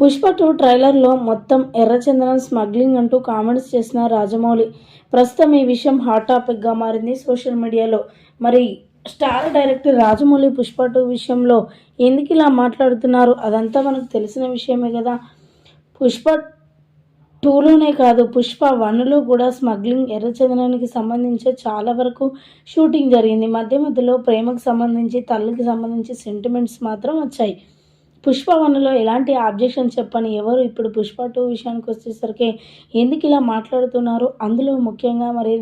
పుష్ప 2 ట్రైలర్లో మొత్తం ఎర్రచందనం స్మగ్లింగ్ అంటూ కామెంట్స్ చేసిన రాజమౌళి. ప్రస్తుతం ఈ విషయం హాట్ టాపిక్గా మారింది సోషల్ మీడియాలో. మరి స్టార్ డైరెక్టర్ రాజమౌళి పుష్ప 2 విషయంలో ఎందుకు ఇలా మాట్లాడుతున్నారు? అదంతా మనకు తెలిసిన విషయమే కదా. పుష్ప 2లోనే కాదు, పుష్ప 1లో కూడా స్మగ్లింగ్, ఎర్రచందనానికి సంబంధించి చాలా వరకు షూటింగ్ జరిగింది. మధ్యలో ప్రేమకు సంబంధించి, తల్లికి సంబంధించి సెంటిమెంట్స్ మాత్రం వచ్చాయి. పుష్ప 1లో ఎలాంటి ఆబ్జెక్షన్ చెప్పని ఎవరు ఇప్పుడు పుష్ప 2 విషయానికి వచ్చేసరికి ఎందుకు ఇలా మాట్లాడుతున్నారు? అందులో ముఖ్యంగా మరి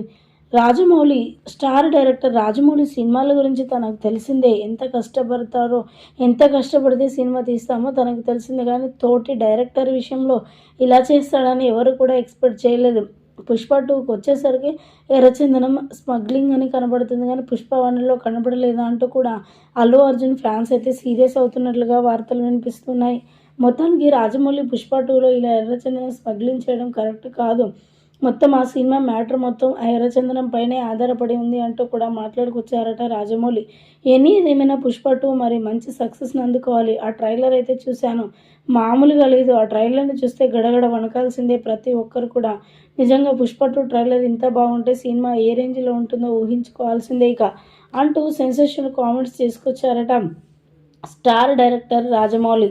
రాజమౌళి, స్టార్ డైరెక్టర్ రాజమౌళి సినిమాల గురించి తనకు తెలిసిందే. ఎంత కష్టపడతారో, ఎంత కష్టపడితే సినిమా తీస్తామో తనకు తెలిసిందే. కానీ తోటి డైరెక్టర్ విషయంలో ఇలా చేస్తాడని ఎవరు కూడా ఎక్స్పెక్ట్ చేయలేదు. పుష్ప 2కి వచ్చేసరికి ఎర్రచందనం స్మగ్లింగ్ అని కనబడుతుంది, కానీ పుష్ప 1లో కనబడలేదా అంటూ కూడా అల్లు అర్జున్ ఫ్యాన్స్ అయితే సీరియస్ అవుతున్నట్లుగా వార్తలు వినిపిస్తున్నాయి. మొత్తానికి రాజమౌళి పుష్ప 2లో ఇలా ఎర్రచందనం స్మగ్లింగ్ చేయడం కరెక్ట్ కాదు. మొత్తం ఆ సినిమా మ్యాటర్ మొత్తం ఆ ఎర్రచందనం పైనే ఆధారపడి ఉంది అంటూ కూడా మాట్లాడుకొచ్చారట రాజమౌళి. ఏదేమైనా పుష్ప 2 మరి మంచి సక్సెస్ని అందుకోవాలి. ఆ ట్రైలర్ అయితే చూశాను, మామూలుగా లేదు. ఆ ట్రైలర్ని చూస్తే గడగడ వణకాల్సిందే ప్రతి ఒక్కరు కూడా. నిజంగా పుష్ప 2 ట్రైలర్ ఇంత బాగుంటే సినిమా ఏ రేంజ్లో ఉంటుందో ఊహించుకోవాల్సిందే ఇక అంటూ సెన్సేషనల్ కామెంట్స్ చేసుకొచ్చారట స్టార్ డైరెక్టర్ రాజమౌళి.